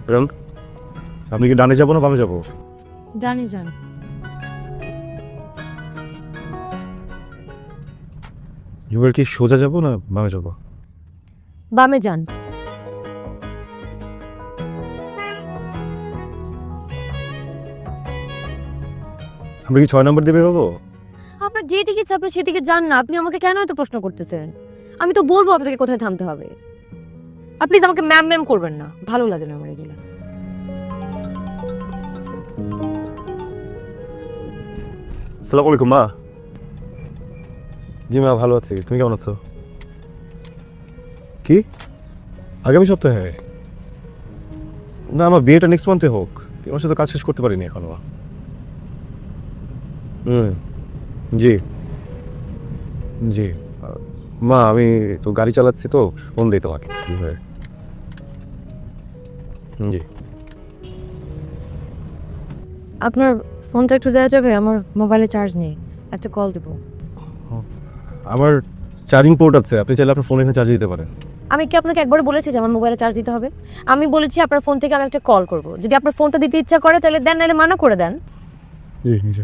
Madam আপনি কি ডানে যাবো না বামে যাবো? জানি জান। এবার কি সোজা যাবো না বামে যাবো? বামে যান। আমরা কি 6 নম্বর দিয়ে বেরোবো? আপনার যেদিকে ইচ্ছা আপনি সেদিকে যান না, আপনি আমাকে কেন এত প্রশ্ন করতেছেন? আমি তো বলবো আপনাকে কোথায় থামতে হবে। আর প্লিজ আমাকে ম্যাম ম্যাম করবেন না, ভালো লাগে না আমার এগুলো। আসসালামু আলাইকুম মা। জি মা ভালো আছি, তুমি কেমন আছো? কি আগামী সপ্তাহে? না আমার বিয়েটা নেক্সট মান্থে হোক, তোমার সাথে কাজ শেষ করতে পারিনি এখনো। জি জি মা আমি তো গাড়ি চালাচ্ছি তো ফোন দিই তোমাকে জি। আপনার ফোনটা একটু দেওয়া যাবে? আমার মোবাইলে চার্জ নেই, একটা কল দেবো। আমার চার্জিং পোর্ট আছে, আপনি চাইলে আপনার ফোনে এখানে চার্জ দিতে পারেন। আমি কি আপনাকে একবার বলেছি যে আমার মোবাইলে চার্জ দিতে হবে? আমি বলেছি আপনার ফোন থেকে আমি একটা কল করব। যদি আপনার ফোনটা দিতে ইচ্ছা করে তাহলে দেন, নাহলে মানা করে দেন। জি জি